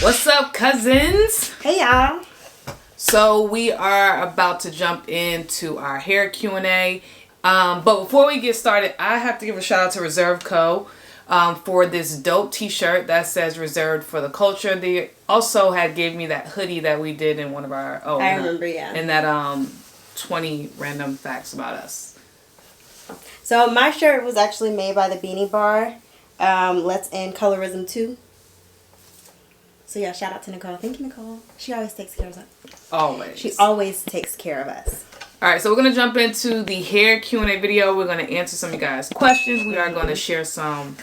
What's up, cousins? Hey, y'all. So we are about to jump into our hair Q&A. But before we get started, I have to give a shout out to Reserve Co. For this dope t-shirt that says Reserved for the Culture. They also had gave me that hoodie that we did in one of our... Oh, I remember, yeah. And that 20 random facts about us. So my shirt was actually made by the Beanie Bar. Let's End Colorism 2. So yeah, shout out to Nicole. Thank you, Nicole. She always takes care of us. Always. She always takes care of us. Alright, so we're going to jump into the hair Q&A video. We're going to answer some of you guys' questions. We are going to share some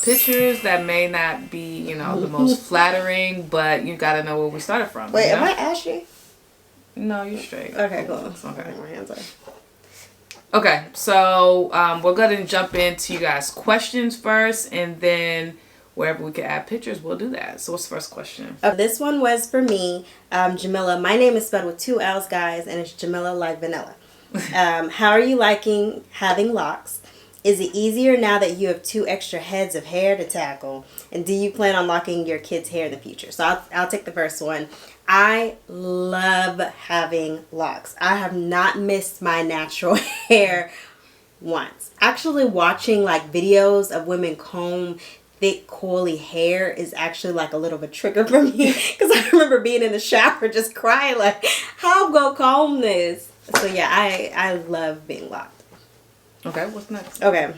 pictures that may not be, you know, the most flattering, but you got to know where we started from. Wait, you know? am I ashy? No, you're straight. Okay, cool. Okay. My hands are. Okay, so we're going to jump into you guys' questions first, and then wherever we can add pictures, we'll do that. So what's the first question? This one was for me, Jamilla. My name is spelled with 2 L's, guys, and it's Jamilla like vanilla. How are you liking having locks? Is it easier now that you have 2 extra heads of hair to tackle? And do you plan on locking your kids' hair in the future? So I'll take the first one. I love having locks. I have not missed my natural hair once. Actually, watching like videos of women comb thick coily hair is actually like a little bit trigger for me, because I remember being in the shower just crying like, how I'm gonna comb this? So yeah, I love being locked. Okay, what's next? Okay.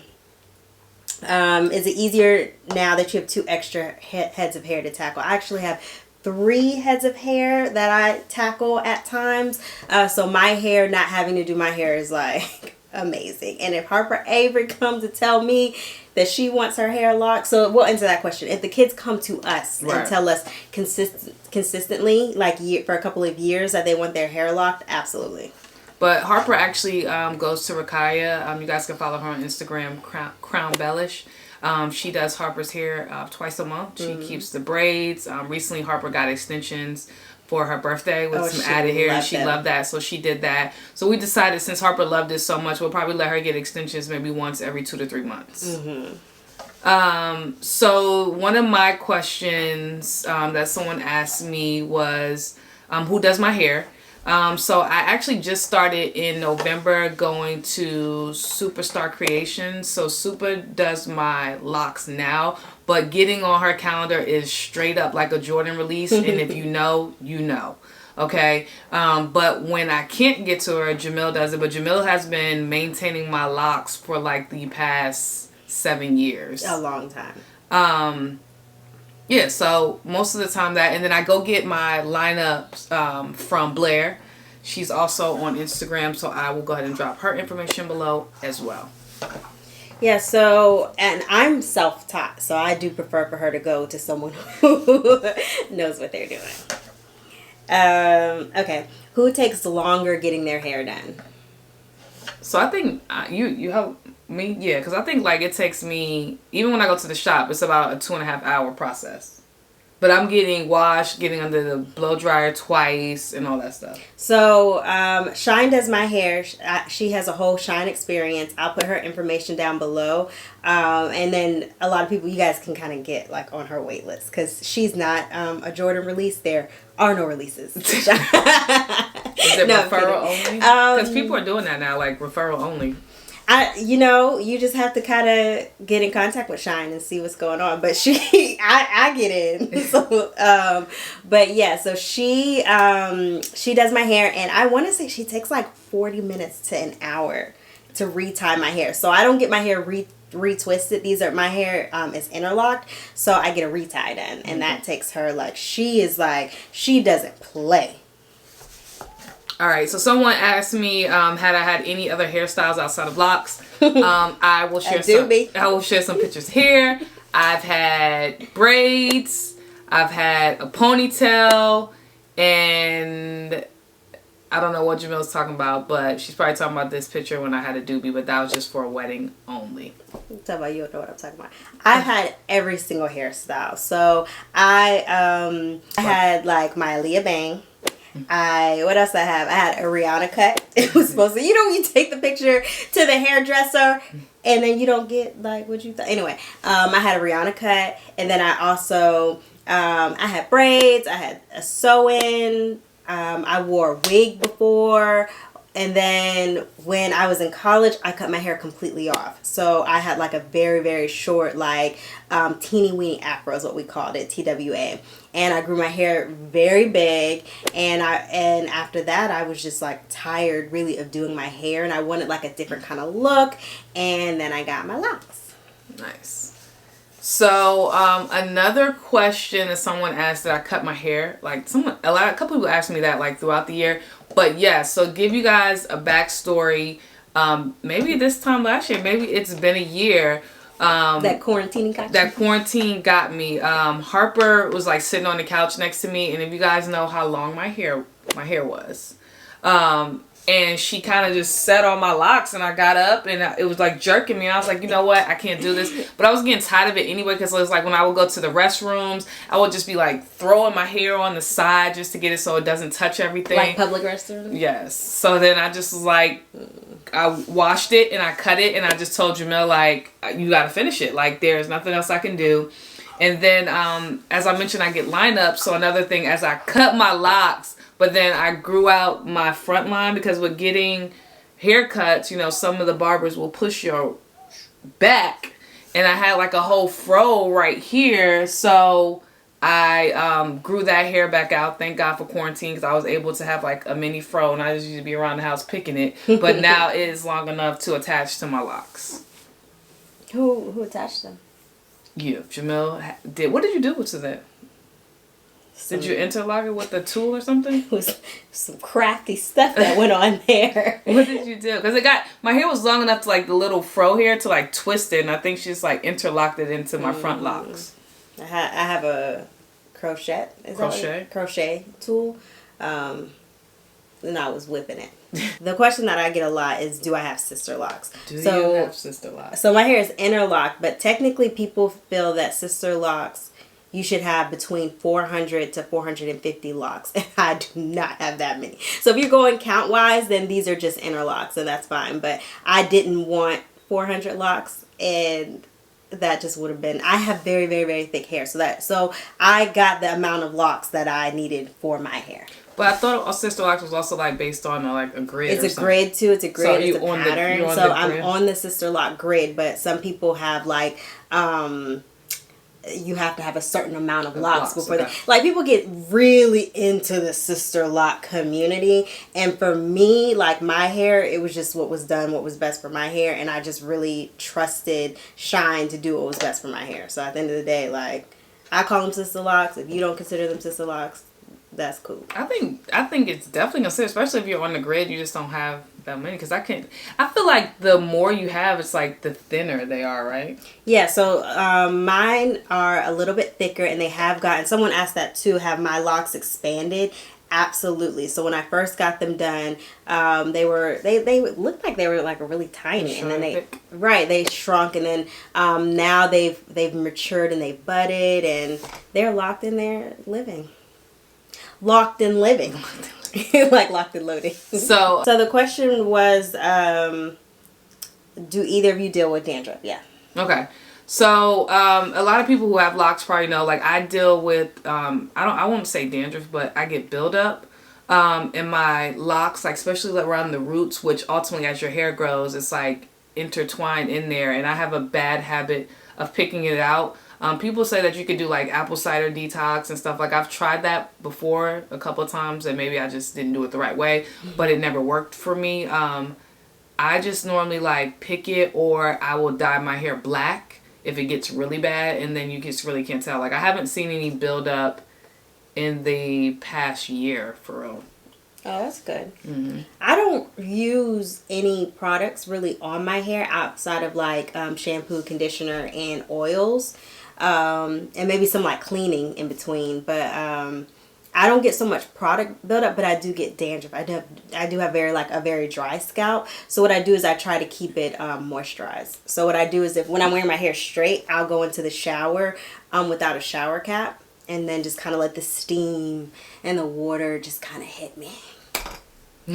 Is it easier now that you have 2 extra heads of hair to tackle? I actually have 3 heads of hair that I tackle at times. So my hair, not having to do my hair is like amazing. And if Harper Avery comes to tell me that she wants her hair locked, so we'll answer that question. If the kids come to us and tell us consistently, like for a couple of years, that they want their hair locked, absolutely. But Harper actually goes to Rakaya. You guys can follow her on Instagram, Crown Bellish. She does Harper's hair twice a month. She keeps the braids. Recently, Harper got extensions for her birthday with some added hair, and she loved that, so she did that. So we decided, since Harper loved it so much, we'll probably let her get extensions maybe once every 2 to 3 months. So one of my questions that someone asked me was, who does my hair? So I actually just started in November going to Superstar Creations. So Super does my locks now, but getting on her calendar is straight up like a Jordan release. And if you know, you know. Okay. But when I can't get to her, Jamil does it. But Jamil has been maintaining my locks for like the past 7 years. A long time. Yeah, so most of the time that, and then I go get my lineups from Blair. She's also on Instagram, so I will go ahead and drop her information below as well. Yeah, so, and I'm self-taught, so I do prefer for her to go to someone who knows what they're doing. Okay, who takes longer getting their hair done? So I think you help me, yeah, because I think like it takes me, even when I go to the shop, it's about a 2.5 hour process. But I'm getting washed, getting under the blow dryer twice, and all that stuff. So Shine does my hair. She has a whole Shine experience. I'll put her information down below. And then a lot of people, you guys can kind of get like on her wait list, because she's not a Jordan release. There are no releases. Is it referral only? Because people are doing that now, like referral only. You just have to kind of get in contact with Shine and see what's going on. But I get in. So, but yeah, so she does my hair, and I want to say she takes like 40 minutes to an hour to retie my hair. So I don't get my hair retwisted. My hair is interlocked, so I get a retie done, and that takes her like, she doesn't play. All right, so someone asked me, had I had any other hairstyles outside of locks? I will share some pictures here. I've had braids. I've had a ponytail, and I don't know what Jamil's talking about, but she's probably talking about this picture when I had a doobie, but that was just for a wedding only. Talk about, you don't know what I'm talking about. I've had every single hairstyle. So I had like my Aaliyah bang. What else I have? I had a Rihanna cut. It was supposed to, you take the picture to the hairdresser and then you don't get like what you thought. Anyway, I had a Rihanna cut, and then I also, I had braids, I had a sew-in, I wore a wig before. And then when I was in college, I cut my hair completely off. So I had like a very, very short, like teeny weeny afro is what we called it, TWA. And I grew my hair very big. And after that, I was just like tired really of doing my hair. And I wanted like a different kind of look. And then I got my locks. Nice. So another question that someone asked that I cut my hair, like a couple people asked me that like throughout the year. But yeah, so give you guys a backstory. Maybe this time last year, maybe it's been a year. That quarantine got you? That quarantine got me. Harper was like sitting on the couch next to me, and if you guys know how long my hair was, and she kind of just sat on my locks, and I got up, and it was like jerking me. I was like, you know what? I can't do this. But I was getting tired of it anyway, because it was like when I would go to the restrooms, I would just be like throwing my hair on the side just to get it so it doesn't touch everything. Like public restrooms? Yes. So then I just was like, I washed it and I cut it, and I just told Jamil, like, you got to finish it. Like, there's nothing else I can do. And then, as I mentioned, I get lineup. So another thing, as I cut my locks, but then I grew out my front line, because with getting haircuts, some of the barbers will push your back, and I had like a whole fro right here. So I grew that hair back out. Thank God for quarantine, because I was able to have like a mini fro, and I just used to be around the house picking it. But now it is long enough to attach to my locks. Who attached them? You, Jamil, did. What did you do to that? Did you interlock it with a tool or something? It was some crafty stuff that went on there. What did you do? Because my hair was long enough to like the little fro hair to like twist it, and I think she just like interlocked it into my front locks. I have a crochet. Crochet tool. And I was whipping it. The question that I get a lot is, do I have sister locks? Do you have sister locks? So my hair is interlocked, but technically people feel that sister locks, you should have between 400 to 450 locks. And I do not have that many. So if you're going count wise, then these are just interlocks, and that's fine. But I didn't want 400 locks, and that just would have been, I have very, very, very thick hair. So I got the amount of locks that I needed for my hair. But I thought a sister locks was also like based on like a grid. It's a grid too. It's a grid. So it's a pattern. So I'm on the sister lock grid, but some people have like you have to have a certain amount of locks before like people get really into the sister lock community, and for me, like my hair, it was just what was best for my hair, and I just really trusted Shine to do what was best for my hair. So at the end of the day, like, I call them sister locks. If you don't consider them sister locks, that's cool. I think it's definitely considered, especially if you're on the grid. You just don't have that many, because I feel like the more you have, it's like the thinner they are, right? Yeah, so mine are a little bit thicker, and they have gotten, someone asked that too, have my locks expanded? Absolutely. So when I first got them done, they looked like they were like really tiny, and then they shrunk, and then now they've matured and they've budded, and they're locked in there living. Locked and living. Like locked and loading. So the question was, do either of you deal with dandruff? Yeah. Okay. So a lot of people who have locks probably know, like, I deal with I won't say dandruff, but I get buildup in my locks, like especially around the roots, which ultimately as your hair grows, it's like intertwined in there, and I have a bad habit of picking it out. People say that you could do like apple cider detox and stuff. Like, I've tried that before a couple of times, and maybe I just didn't do it the right way, but it never worked for me. I just normally like pick it, or I will dye my hair black if it gets really bad, and then you just really can't tell. Like, I haven't seen any buildup in the past year, for real. Oh, that's good. Mm-hmm. I don't use any products really on my hair outside of like shampoo, conditioner, and oils. And maybe some like cleaning in between, but I don't get so much product buildup, but I do get dandruff. I do have a very dry scalp. So what I do is I try to keep it moisturized. So what I do is when I'm wearing my hair straight, I'll go into the shower without a shower cap, and then just kind of let the steam and the water just kind of hit me.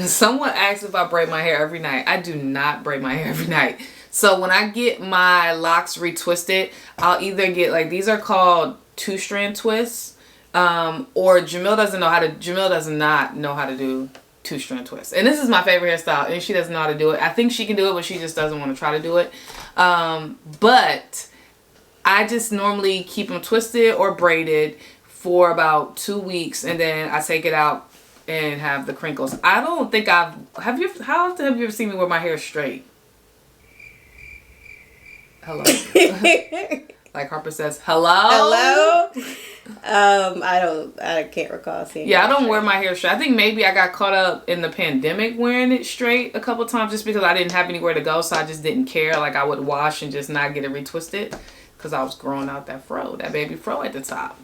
Someone asked if I braid my hair every night. I do not braid my hair every night. So when I get my locks retwisted, I'll either get, like, these are called 2-strand twists, or Jamil does not know how to do 2-strand twists. And this is my favorite hairstyle, and she doesn't know how to do it. I think she can do it, but she just doesn't want to try to do it. But I just normally keep them twisted or braided for about 2 weeks, and then I take it out and have the crinkles. I don't think how often have you ever seen me wear my hair straight? Hello. Like Harper says, hello? I can't recall seeing. Yeah, I don't wear my hair straight. I think maybe I got caught up in the pandemic wearing it straight a couple times just because I didn't have anywhere to go, so I just didn't care. Like, I would wash and just not get it retwisted because I was growing out that baby fro at the top.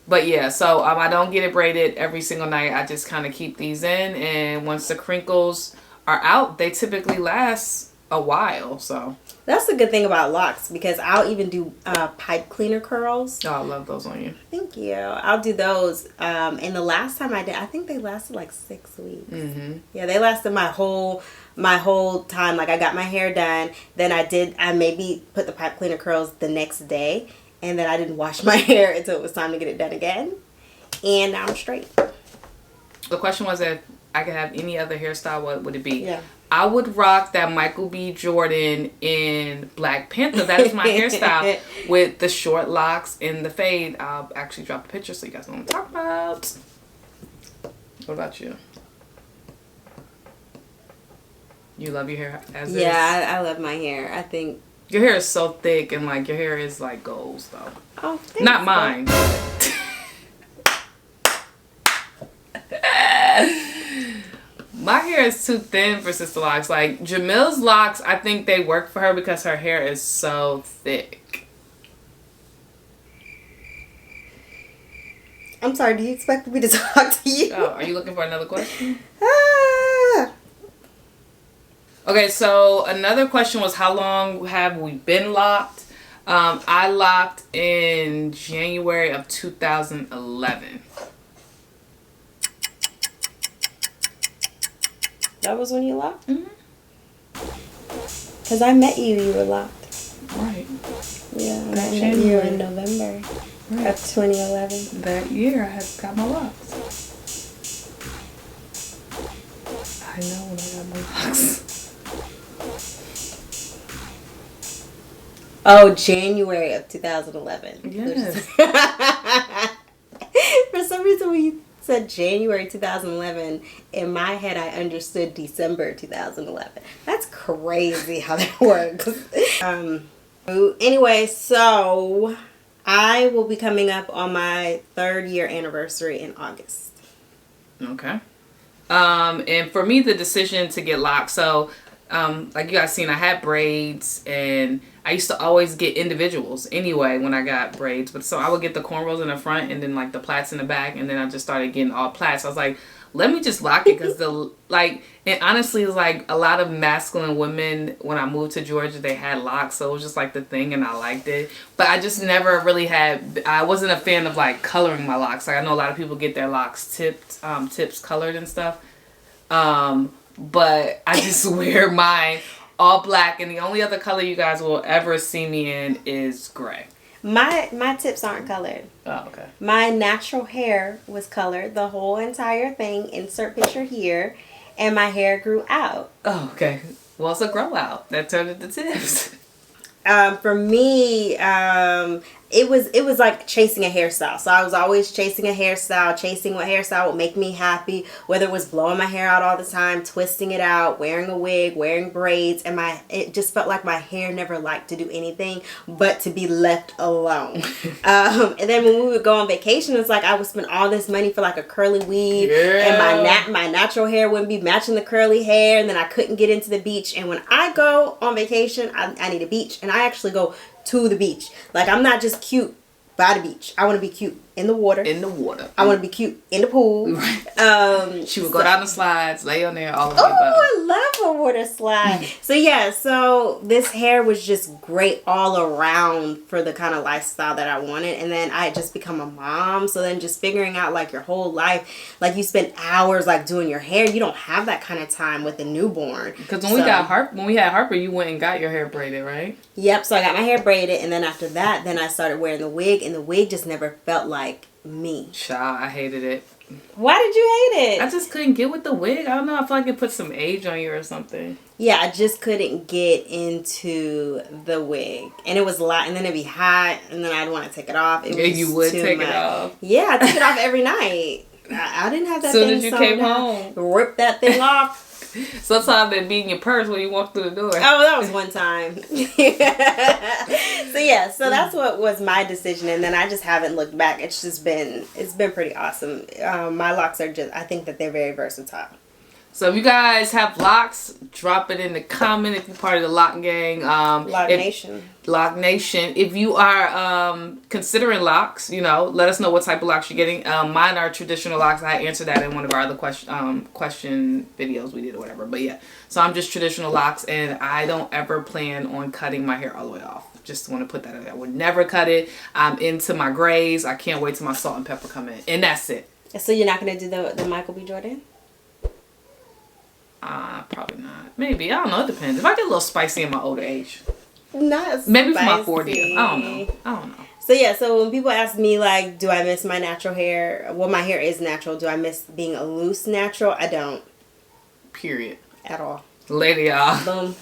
But yeah, so I don't get it braided every single night. I just kind of keep these in, and once the crinkles are out, they typically last a while. So that's the good thing about locks, because I'll even do pipe cleaner curls. Oh, I love those on you. Thank you. I'll do those. And the last time I did, I think they lasted like 6 weeks. Mm-hmm. Yeah, they lasted my whole time. Like, I got my hair done, then I maybe put the pipe cleaner curls the next day. And then I didn't wash my hair until it was time to get it done again. And now I'm straight. The question was if I could have any other hairstyle, what would it be? Yeah. I would rock that Michael B. Jordan in Black Panther. That is my hairstyle with the short locks and the fade. I'll actually drop a picture so you guys know what I'm talking about. What about you? You love your hair as is? Yeah, I love my hair. I think your hair is so thick, and like your hair is like goals though. Oh, thanks. Not mine. My hair is too thin for Sister Locks. Like, Jamil's locks, I think they work for her because her hair is so thick. I'm sorry, do you expect me to talk to you? Oh, are you looking for another question? Ah. Okay, so another question was, how long have we been locked? I locked in January of 2011. That was when you locked? Mm-hmm. Because I met you were locked. Right. Yeah, I met you in November of 2011. That year I had got my locks. I know when I got my locks. Oh, January of 2011. Yes. For some reason, when you said January 2011, in my head, I understood December 2011. That's crazy how that works. Anyway, so I will be coming up on my 3rd year anniversary in August. Okay. And for me, the decision to get locked, so like you guys seen, I had braids, and I used to always get individuals anyway when I got braids. But so I would get the cornrows in the front and then like the plaits in the back, and then I just started getting all plaits. I was like, let me just lock it, because and honestly, it's like a lot of masculine women when I moved to Georgia, they had locks, so it was just like the thing, and I liked it. But I just never really I wasn't a fan of like coloring my locks. Like, I know a lot of people get their locks tips colored and stuff. But I just wear mine all black, and the only other color you guys will ever see me in is gray. My tips aren't colored. Oh, okay. My natural hair was colored, the whole entire thing. Insert picture here. And my hair grew out. Oh, okay. Well, it's a grow out that turned into tips. For me, it was like chasing a hairstyle. So I was always chasing a hairstyle, chasing what hairstyle would make me happy, whether it was blowing my hair out all the time, twisting it out, wearing a wig, wearing braids, and it just felt like my hair never liked to do anything but to be left alone. And then when we would go on vacation, it's like I would spend all this money for like a curly weave, and my natural hair wouldn't be matching the curly hair, and then I couldn't get into the beach. And when I go on vacation, I need a beach, and I actually go to the beach. Like, I'm not just cute by the beach. I want to be cute in the water. In the water. I want to be cute in the pool. Right. She would go down the slides, lay on there, all of the above. Oh, I love a water slide. So yeah, so this hair was just great all around for the kind of lifestyle that I wanted. And then I had just become a mom. So then just figuring out like your whole life, like you spend hours like doing your hair. You don't have that kind of time with a newborn. Because when we had Harper, you went and got your hair braided, right? Yep. So I got my hair braided, and then after that, then I started wearing the wig, and the wig just never felt like me. Child, I hated it. Why did you hate it? I just couldn't get with the wig. I don't know. I feel like it put some age on you or something. Yeah, I just couldn't get into the wig. And it was a lot. And then it'd be hot. And then I'd want to take it off. It was you would too take much. it off? Yeah, I took it off every night. I didn't have that thing thing as you came home. Rip that thing off. Sometimes they'd be in your purse when you walk through the door. Oh, that was one time. So yeah, so that's what was my decision, and then I just haven't looked back. It's been pretty awesome. My locks are I think that they're very versatile. So if you guys have locks, drop it in the comment if you're part of the lock gang. Nation. Lock Nation. If you are considering locks, let us know what type of locks you're getting. Mine are traditional locks. I answered that in one of our other question videos we did or whatever. But yeah, so I'm just traditional locks, and I don't ever plan on cutting my hair all the way off. Just want to put that in there. I would never cut it. I'm into my grays. I can't wait till my salt and pepper come in, and that's it. So you're not gonna do the Michael B. Jordan? Probably not. Maybe. I don't know. It depends. If I get a little spicy in my older age. Not maybe spicy. for my 40th. I don't know. So yeah, so when people ask me like, do I miss my natural hair? Well, my hair is natural. Do I miss being a loose natural? I don't. Period. At all. Later, y'all. Boom.